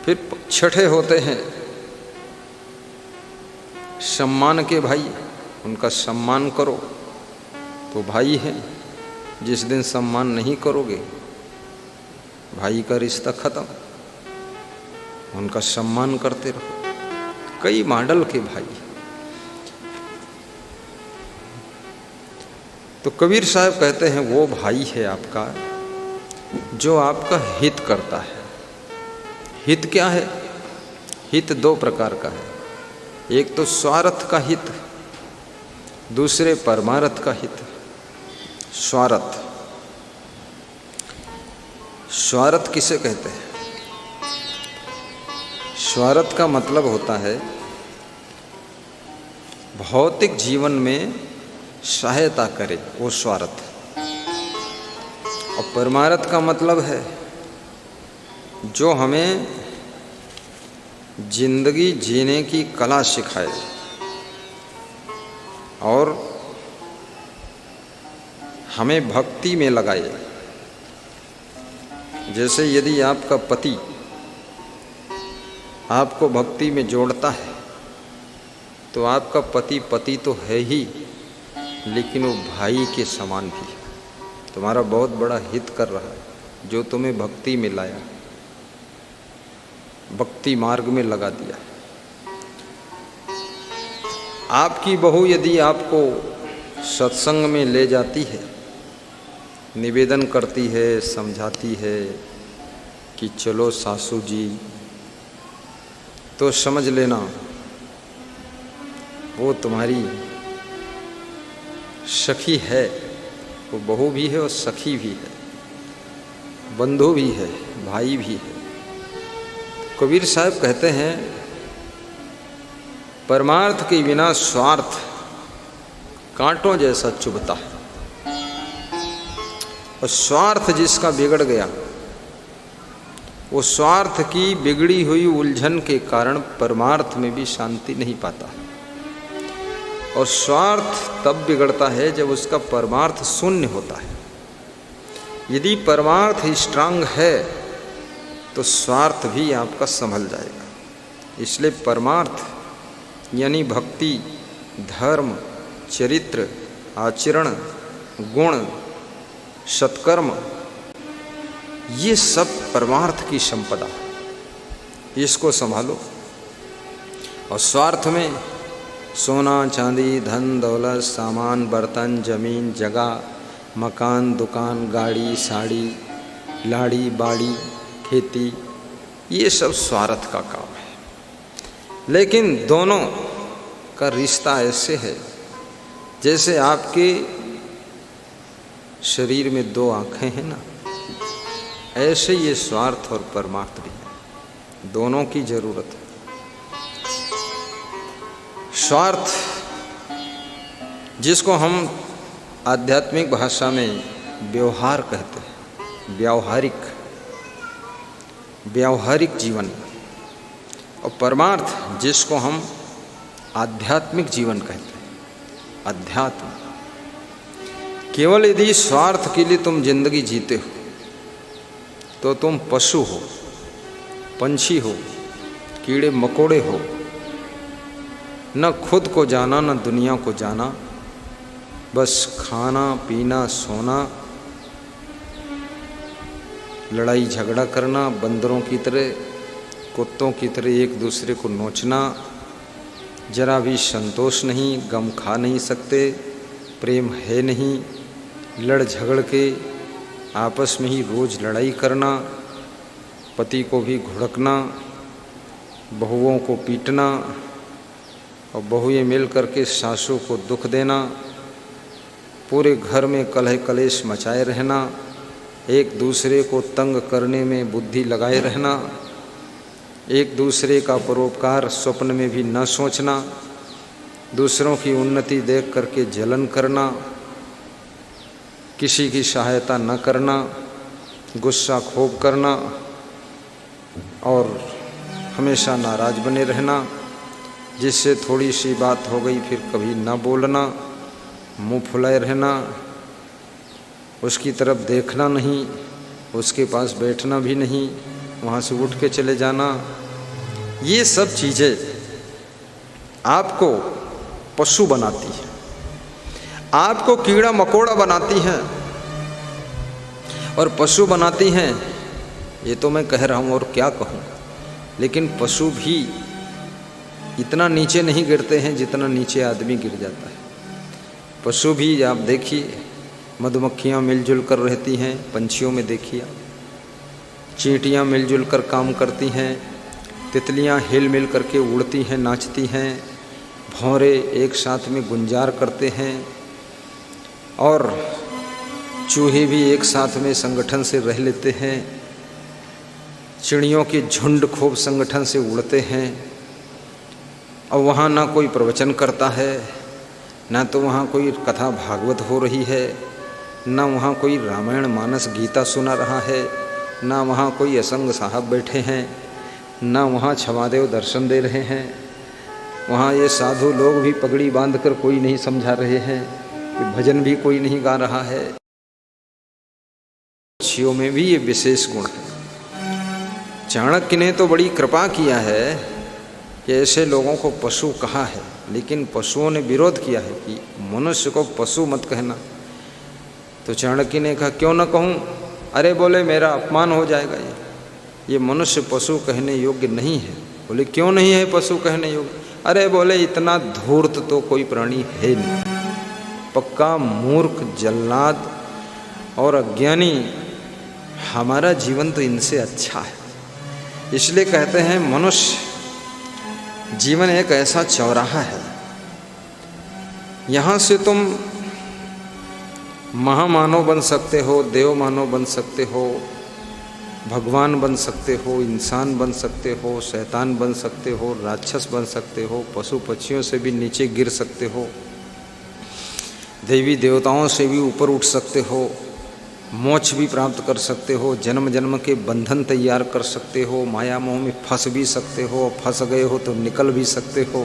फिर छठे होते हैं सम्मान के भाई, उनका सम्मान करो तो भाई है। जिस दिन सम्मान नहीं करोगे भाई का रिश्ता खत्म। उनका सम्मान करते रहो। कई मॉडल के भाई। तो कबीर साहब कहते हैं वो भाई है आपका जो आपका हित करता है। हित क्या है? हित दो प्रकार का है। एक तो स्वार्थ का हित, दूसरे परमार्थ का हित। स्वार्थ, स्वार्थ किसे कहते हैं? स्वार्थ का मतलब होता है भौतिक जीवन में सहायता करे, वो स्वार्थ। और परमार्थ का मतलब है जो हमें जिंदगी जीने की कला सिखाए और हमें भक्ति में लगाए। जैसे यदि आपका पति आपको भक्ति में जोड़ता है तो आपका पति पति तो है ही, लेकिन वो भाई के समान भी है। तुम्हारा बहुत बड़ा हित कर रहा है, जो तुम्हें भक्ति में लाया, भक्ति मार्ग में लगा दिया। आपकी बहू यदि आपको सत्संग में ले जाती है, निवेदन करती है, समझाती है कि चलो सासू जी, तो समझ लेना वो तुम्हारी सखी है। वो बहू भी है और सखी भी है, बंधु भी है, भाई भी है। कबीर साहब कहते हैं परमार्थ के बिना स्वार्थ कांटों जैसा चुभता है। और स्वार्थ जिसका बिगड़ गया, वो स्वार्थ की बिगड़ी हुई उलझन के कारण परमार्थ में भी शांति नहीं पाता। और स्वार्थ तब बिगड़ता है जब उसका परमार्थ शून्य होता है। यदि परमार्थ स्ट्रांग है तो स्वार्थ भी आपका संभल जाएगा। इसलिए परमार्थ यानी भक्ति, धर्म, चरित्र, आचरण, गुण, सत्कर्म, ये सब परमार्थ की संपदा। इसको संभालो। और स्वार्थ में सोना, चांदी, धन, दौलत, सामान, बर्तन, जमीन, जगह, मकान, दुकान, गाड़ी, साड़ी, लाड़ी, बाड़ी, खेती, ये सब स्वार्थ का काम है। लेकिन दोनों का रिश्ता ऐसे है जैसे आपके शरीर में दो आँखें हैं ना, ऐसे ये स्वार्थ और परमार्थ भी है। दोनों की जरूरत है। स्वार्थ जिसको हम आध्यात्मिक भाषा में व्यवहार कहते हैं, व्यावहारिक जीवन। और परमार्थ जिसको हम आध्यात्मिक जीवन कहते हैं, अध्यात्म। केवल यदि स्वार्थ के लिए तुम जिंदगी जीते हो तो तुम पशु हो, पंछी हो, कीड़े मकोड़े हो। न खुद को जाना न दुनिया को जाना, बस खाना पीना सोना, लड़ाई झगड़ा करना, बंदरों की तरह, कुत्तों की तरह एक दूसरे को नोचना, जरा भी संतोष नहीं, गम खा नहीं सकते, प्रेम है नहीं, लड़ झगड़ के आपस में ही रोज़ लड़ाई करना, पति को भी घुड़कना, बहुओं को पीटना और बहुएं मिल करके सासू को दुख देना, पूरे घर में कलह कलेश मचाए रहना, एक दूसरे को तंग करने में बुद्धि लगाए रहना, एक दूसरे का परोपकार स्वप्न में भी न सोचना, दूसरों की उन्नति देख करके जलन करना, किसी की सहायता न करना, गुस्सा खूब करना और हमेशा नाराज बने रहना, जिससे थोड़ी सी बात हो गई फिर कभी न बोलना, मुंह फुलाए रहना, उसकी तरफ देखना नहीं, उसके पास बैठना भी नहीं, वहाँ से उठ के चले जाना, ये सब चीज़ें आपको पशु बनाती है, आपको कीड़ा मकोड़ा बनाती हैं और पशु बनाती हैं। ये तो मैं कह रहा हूँ और क्या कहूँ, लेकिन पशु भी इतना नीचे नहीं गिरते हैं जितना नीचे आदमी गिर जाता है। पशु भी आप देखिए, मधुमक्खियाँ मिलजुल कर रहती हैं, पंछियों में देखिए, चींटियाँ मिलजुल कर काम करती हैं, तितलियाँ हिल मिल करके उड़ती हैं, नाचती हैं, भौरे एक साथ में गुंजार करते हैं और चूहे भी एक साथ में संगठन से रह लेते हैं, चिड़ियों के झुंड खूब संगठन से उड़ते हैं। और वहाँ ना कोई प्रवचन करता है, ना तो वहाँ कोई कथा भागवत हो रही है, ना वहाँ कोई रामायण मानस गीता सुना रहा है, ना वहाँ कोई असंग साहब बैठे हैं, ना वहाँ छमादेव दर्शन दे रहे हैं। वहाँ ये साधु लोग भी पगड़ी बांधकर कोई नहीं समझा रहे हैं, कि भजन भी कोई नहीं गा रहा है। पक्षियों में भी ये विशेष गुण है। चाणक्य ने तो बड़ी कृपा किया है कि ऐसे लोगों को पशु कहा है, लेकिन पशुओं ने विरोध किया है कि मनुष्य को पशु मत कहना। तो चाणक्य ने कहा क्यों न कहूँ? अरे बोले मेरा अपमान हो जाएगा, ये मनुष्य पशु कहने योग्य नहीं है। बोले क्यों नहीं है पशु कहने योग्य? अरे बोले इतना धूर्त तो कोई प्राणी है नहीं, पक्का मूर्ख, जल्लाद और अज्ञानी, हमारा जीवन तो इनसे अच्छा है। इसलिए कहते हैं मनुष्य जीवन एक ऐसा चौराहा है, यहाँ से तुम महामानव बन सकते हो, देव मानव बन सकते हो, भगवान बन सकते हो, इंसान बन सकते हो, शैतान बन सकते हो, राक्षस बन सकते हो, पशु पक्षियों से भी नीचे गिर सकते हो, देवी देवताओं से भी ऊपर उठ सकते हो, मोक्ष भी प्राप्त कर सकते हो, जन्म जन्म के बंधन तैयार कर सकते हो, माया मोह में फंस भी सकते हो, फंस गए हो तो निकल भी सकते हो,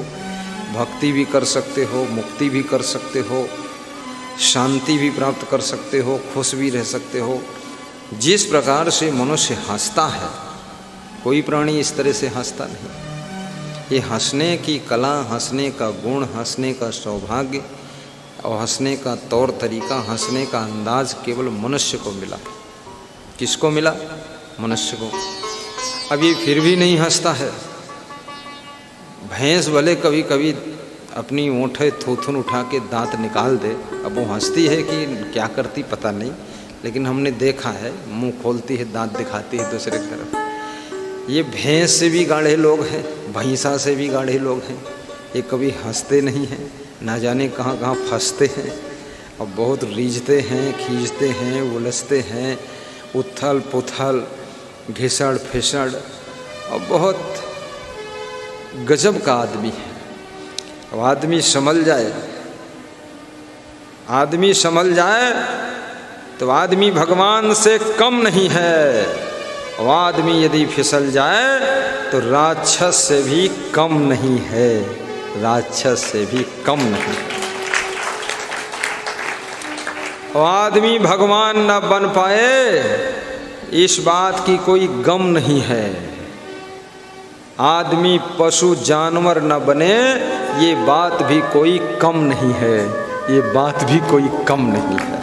भक्ति भी कर सकते हो, मुक्ति भी कर सकते हो, शांति भी प्राप्त कर सकते हो, खुश भी रह सकते हो। जिस प्रकार से मनुष्य हंसता है, कोई प्राणी इस तरह से हंसता नहीं। ये हंसने की कला, हंसने का गुण, हंसने का सौभाग्य और हंसने का तौर तरीका, हंसने का अंदाज केवल मनुष्य को मिला। किसको मिला? मनुष्य को। अब ये फिर भी नहीं हंसता है। भैंस भले कभी कभी अपनी ओंठे थूथुन उठा के दांत निकाल दे, अब वो हंसती है कि क्या करती पता नहीं, लेकिन हमने देखा है मुंह खोलती है, दांत दिखाती है दूसरे तरफ। ये भैंस से भी गाढ़े लोग हैं, भैंसा से भी गाढ़े लोग हैं। ये कभी हंसते नहीं हैं, ना जाने कहाँ कहाँ फंसते हैं और बहुत रीझते हैं, खींचते हैं, उलझते हैं, उथल पुथल, घिसड़ फिसड़, और बहुत गजब का आदमी है। अब आदमी संभल जाए, आदमी संभल जाए तो आदमी भगवान से कम नहीं है, और आदमी यदि फिसल जाए तो राक्षस से भी कम नहीं है, राक्षस से भी कम नहीं। और आदमी भगवान न बन पाए इस बात की कोई गम नहीं है। आदमी पशु जानवर न बने ये बात भी कोई कम नहीं है, ये बात भी कोई कम नहीं है।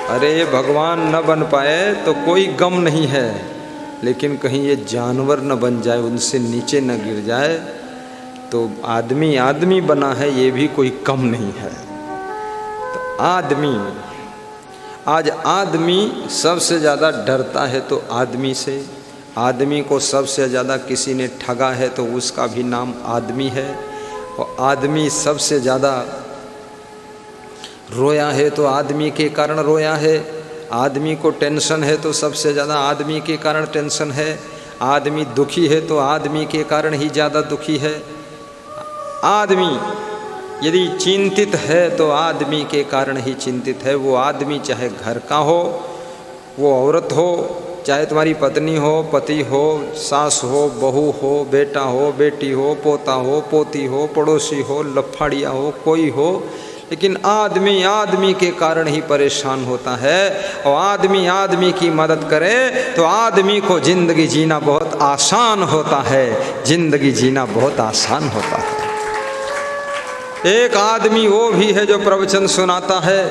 अरे भगवान न बन पाए तो कोई गम नहीं है, लेकिन कहीं ये जानवर न बन जाए, उनसे नीचे न गिर जाए, तो आदमी आदमी बना है ये भी कोई कम नहीं है। तो आदमी, आज आदमी सबसे ज़्यादा डरता है तो आदमी से। आदमी को सबसे ज़्यादा किसी ने ठगा है तो उसका भी नाम आदमी है। और आदमी सबसे ज़्यादा रोया है तो आदमी के कारण रोया है। आदमी को टेंशन है तो सबसे ज़्यादा आदमी के कारण टेंशन है। आदमी दुखी है तो आदमी के कारण ही ज़्यादा दुखी है। आदमी यदि चिंतित है तो आदमी के कारण ही चिंतित है। वो आदमी चाहे घर का हो, वो औरत हो, चाहे तुम्हारी पत्नी हो, पति हो, सास हो, बहू हो, बेटा हो, बेटी हो, पोता हो, पोती हो, पड़ोसी हो, लफाड़िया हो, कोई हो, लेकिन आदमी आदमी के कारण ही परेशान होता है। और आदमी आदमी की मदद करे तो आदमी को जिंदगी जीना बहुत आसान होता है, जिंदगी जीना बहुत आसान होता है। एक आदमी वो भी है जो प्रवचन सुनाता है,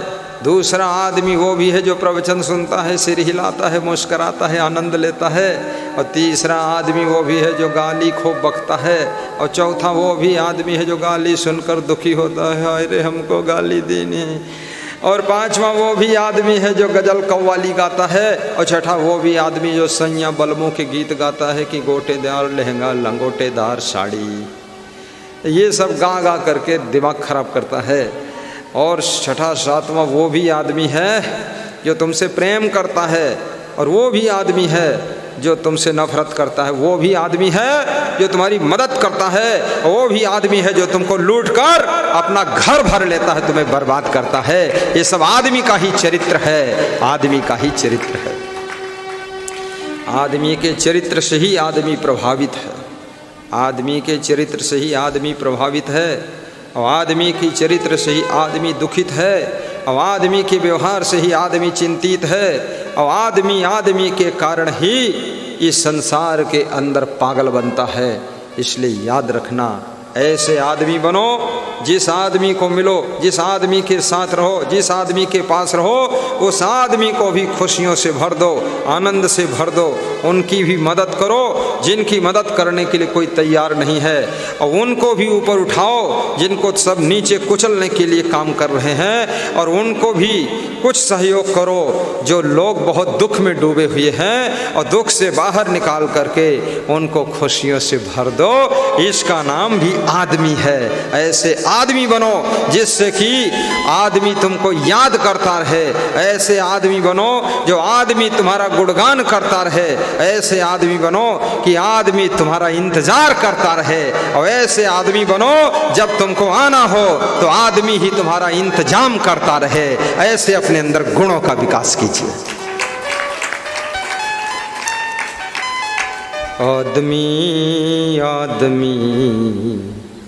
दूसरा आदमी वो भी है जो प्रवचन सुनता है, सिर हिलाता है, मुस्कराता है, आनंद लेता है, और तीसरा आदमी वो भी है जो गाली खूब बकता है, और चौथा वो भी आदमी है जो गाली सुनकर दुखी होता है, अरे हमको गाली देनी, और पांचवा वो भी आदमी है जो गजल कव्वाली गाता है, और छठा वो भी आदमी जो सैया बलमों के गीत गाता है कि गोटेदार लहंगा लंगोटेदार साड़ी, ये सब गा गा करके दिमाग खराब करता है। और छठा सातवां वो भी आदमी है जो तुमसे प्रेम करता है, और वो भी आदमी है जो तुमसे नफरत करता है, वो भी आदमी है जो तुम्हारी मदद करता है, और वो भी आदमी है जो तुमको लूट कर अपना घर भर लेता है, तुम्हें बर्बाद करता है। ये सब आदमी का ही चरित्र है, आदमी का ही चरित्र है। आदमी के चरित्र से ही आदमी प्रभावित है, आदमी के चरित्र से ही आदमी प्रभावित है, और आदमी की चरित्र से ही आदमी दुखित है, और आदमी के व्यवहार से ही आदमी चिंतित है, और आदमी आदमी के कारण ही इस संसार के अंदर पागल बनता है। इसलिए याद रखना, ऐसे आदमी बनो, जिस आदमी को मिलो, जिस आदमी के साथ रहो, जिस आदमी के पास रहो, उस आदमी को भी खुशियों से भर दो, आनंद से भर दो, उनकी भी मदद करो जिनकी मदद करने के लिए कोई तैयार नहीं है, और उनको भी ऊपर उठाओ जिनको सब नीचे कुचलने के लिए काम कर रहे हैं, और उनको भी कुछ सहयोग करो जो लोग बहुत दुख में डूबे हुए हैं, और दुख से बाहर निकाल करके उनको खुशियों से भर दो। इसका नाम भी आदमी है। ऐसे आदमी बनो जिससे कि आदमी तुमको याद करता रहे, ऐसे आदमी बनो जो आदमी तुम्हारा गुणगान करता रहे, ऐसे आदमी बनो कि आदमी तुम्हारा इंतजार करता रहे, और ऐसे आदमी बनो जब तुमको आना हो तो आदमी ही तुम्हारा इंतजाम करता रहे। ऐसे अपने अंदर गुणों का विकास कीजिए। आदमी आदमी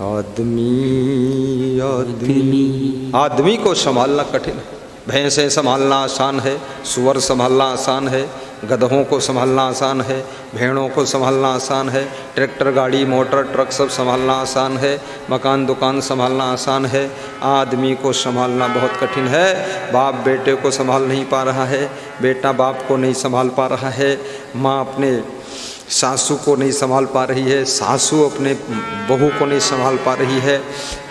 आदमी आदमी आदमी को संभालना कठिन है। भैंसें संभालना आसान है, सुअर संभालना आसान है, गधों को संभालना आसान है, भेड़ों को संभालना आसान है, ट्रैक्टर गाड़ी मोटर ट्रक सब संभालना आसान है, मकान दुकान संभालना आसान है। आदमी को संभालना बहुत कठिन है। बाप बेटे को संभाल नहीं पा रहा है, बेटा बाप को नहीं संभाल पा रहा है, माँ अपने सासू को नहीं संभाल पा रही है, सासू अपने बहू को नहीं संभाल पा रही है।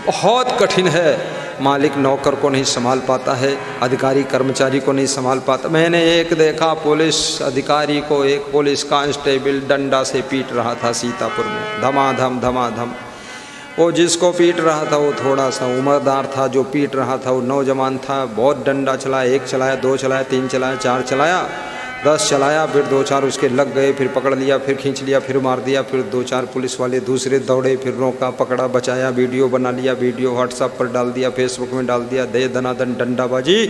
बहुत कठिन है। मालिक नौकर को नहीं संभाल पाता है, अधिकारी कर्मचारी को नहीं संभाल पाता। मैंने एक देखा, पुलिस अधिकारी को एक पुलिस कांस्टेबल डंडा से पीट रहा था सीतापुर में, धमाधम धमाधम। वो जिसको पीट रहा था वो थोड़ा सा उम्रदार था, जो पीट रहा था वो नौजवान था। बहुत डंडा चलाया, 1 चलाया, 2 चलाया, 3 चलाया, 4 चलाया, 10 चलाया, फिर 2-4 उसके लग गए, फिर पकड़ लिया, फिर खींच लिया, फिर मार दिया, फिर 2-4 पुलिस वाले दूसरे दौड़े, फिर रोका, पकड़ा, बचाया, वीडियो बना लिया, वीडियो व्हाट्सएप पर डाल दिया, फेसबुक में डाल दिया, दे दनादन डंडाबाजी।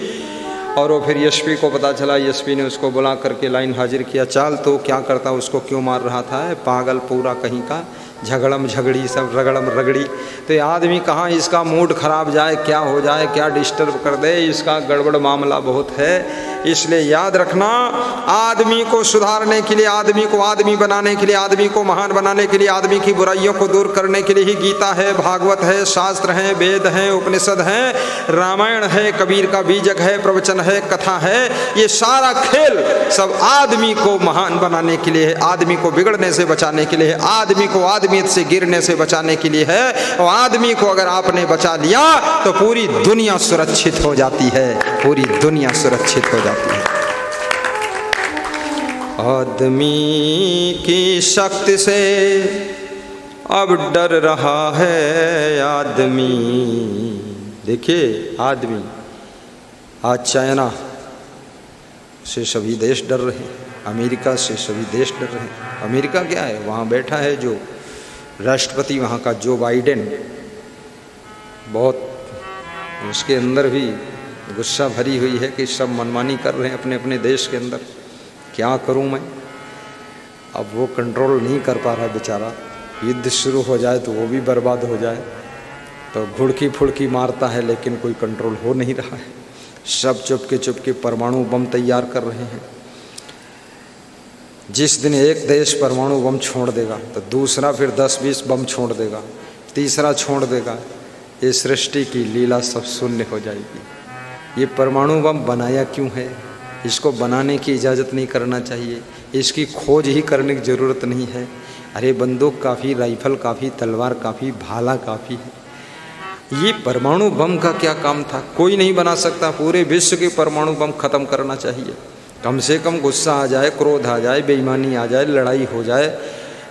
और वो फिर एसपी को पता चला, एसपी ने उसको बुला करके लाइन हाजिर किया। चाल तो क्या करता, उसको क्यों मार रहा था, पागल पूरा कहीं का, झगड़म झगड़ी सब रगड़म रगड़ी। तो ये आदमी कहाँ इसका मूड खराब जाए, क्या हो जाए, क्या डिस्टर्ब कर दे, इसका गड़बड़ मामला बहुत है। इसलिए याद रखना, आदमी को सुधारने के लिए, आदमी को आदमी बनाने के लिए, आदमी को महान बनाने के लिए, आदमी की बुराइयों को दूर करने के लिए ही गीता है, भागवत है, शास्त्र हैं, वेद हैं, उपनिषद हैं, रामायण है, कबीर का बीजक है, प्रवचन है, कथा है। ये सारा खेल सब आदमी को महान बनाने के लिए है, आदमी को बिगड़ने से बचाने के लिए है, आदमी को आदमियत से गिरने से बचाने के लिए है। और आदमी को अगर आपने बचा लिया तो पूरी दुनिया सुरक्षित हो जाती है, पूरी दुनिया सुरक्षित हो जाती है। आदमी की शक्ति से अब डर रहा है आदमी। देखिए आदमी, आज चाइना से सभी देश डर रहे हैं, अमेरिका से सभी देश डर रहे हैं। अमेरिका क्या है, वहाँ बैठा है जो राष्ट्रपति वहाँ का जो बाइडेन, बहुत उसके अंदर भी गुस्सा भरी हुई है कि सब मनमानी कर रहे हैं अपने अपने देश के अंदर। क्या करूं मैं, अब वो कंट्रोल नहीं कर पा रहा है बेचारा। युद्ध शुरू हो जाए तो वो भी बर्बाद हो जाए। तो घुड़की फुड़की मारता है लेकिन कोई कंट्रोल हो नहीं रहा है। सब चुपके परमाणु बम तैयार कर रहे हैं। जिस दिन एक देश परमाणु बम छोड़ देगा तो दूसरा फिर 10-20 बम छोड़ देगा, तीसरा छोड़ देगा। ये सृष्टि की लीला सब शून्य हो जाएगी। ये परमाणु बम बनाया क्यों है? इसको बनाने की इजाज़त नहीं करना चाहिए, इसकी खोज ही करने की ज़रूरत नहीं है। अरे बंदूक काफ़ी, राइफल काफ़ी, तलवार काफ़ी, भाला काफ़ी है। ये परमाणु बम का क्या काम था? कोई नहीं बना सकता। पूरे विश्व के परमाणु बम ख़त्म करना चाहिए। कम से कम गुस्सा आ जाए, क्रोध आ जाए, बेईमानी आ जाए, लड़ाई हो जाए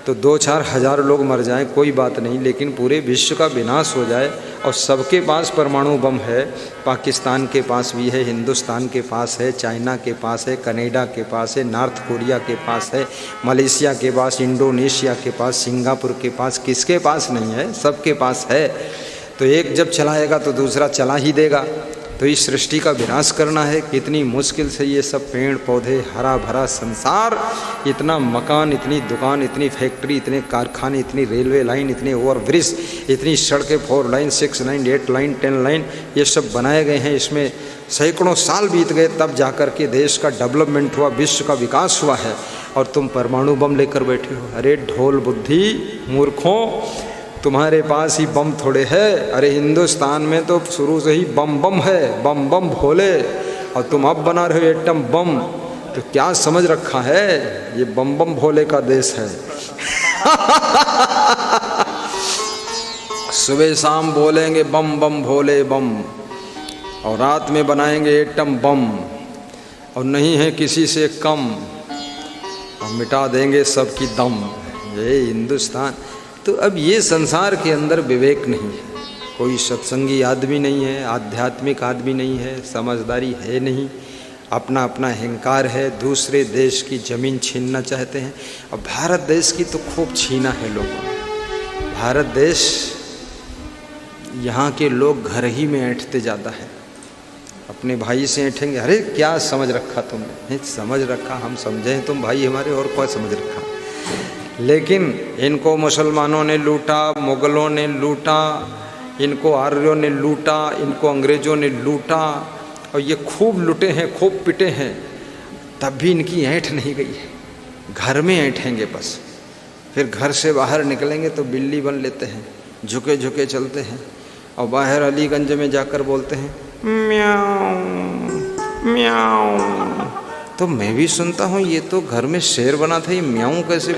तो 2-4 हज़ार लोग मर जाएं, कोई बात नहीं, लेकिन पूरे विश्व का विनाश हो जाए। और सबके पास परमाणु बम है। पाकिस्तान के पास भी है, हिंदुस्तान के पास है, चाइना के पास है, कनाडा के पास है, नॉर्थ कोरिया के पास है, मलेशिया के पास, इंडोनेशिया के पास, सिंगापुर के पास, किसके पास नहीं है? सबके पास है। तो एक जब चलाएगा तो दूसरा चला ही देगा। तो इस सृष्टि का विनाश करना है। कितनी मुश्किल से ये सब पेड़ पौधे, हरा भरा संसार, इतना मकान, इतनी दुकान, इतनी फैक्ट्री, इतने कारखाने, इतनी रेलवे लाइन, इतने ओवरब्रिज, इतनी सड़कें, 4 लाइन, 6 लाइन, 8 लाइन, 10 लाइन, ये सब बनाए गए हैं। इसमें सैकड़ों साल बीत गए तब जाकर के देश का डेवलपमेंट हुआ, विश्व का विकास हुआ है। और तुम परमाणु बम लेकर बैठे हो। अरे ढोल बुद्धि मूर्खों, तुम्हारे पास ही बम थोड़े है। अरे हिंदुस्तान में तो शुरू से ही बम बम है, बम बम भोले, और तुम अब बना रहे हो एटम बम। तो क्या समझ रखा है? ये बम बम भोले का देश है। सुबह शाम बोलेंगे बम बम भोले बम, और रात में बनाएंगे एटम बम, और नहीं है किसी से कम, और मिटा देंगे सबकी दम। ये हिंदुस्तान। तो अब ये संसार के अंदर विवेक नहीं है, कोई सत्संगी आदमी नहीं है, आध्यात्मिक आदमी नहीं है, समझदारी है नहीं, अपना अपना अहंकार है, दूसरे देश की ज़मीन छीनना चाहते हैं। और भारत देश की तो खूब छीना है लोगों ने। भारत देश, यहाँ के लोग घर ही में ऐंठते ज़्यादा है। अपने भाई से ऐंठेंगे, अरे क्या समझ रखा तुमने? समझ रखा, हम समझे हैं तुम भाई हमारे, और क्या समझ रखा। लेकिन इनको मुसलमानों ने लूटा, मुग़लों ने लूटा, इनको आर्यों ने लूटा, इनको अंग्रेज़ों ने लूटा, और ये खूब लुटे हैं, खूब पिटे हैं, तब भी इनकी ऐंठ नहीं गई है। घर में ऐंठेंगे बस, फिर घर से बाहर निकलेंगे तो बिल्ली बन लेते हैं, झुके झुके चलते हैं, और बाहर अलीगंज में जाकर बोलते हैं म्याऊं म्याऊं। तो मैं भी सुनता हूँ ये तो घर में शेर बना था, ये म्याऊं कैसे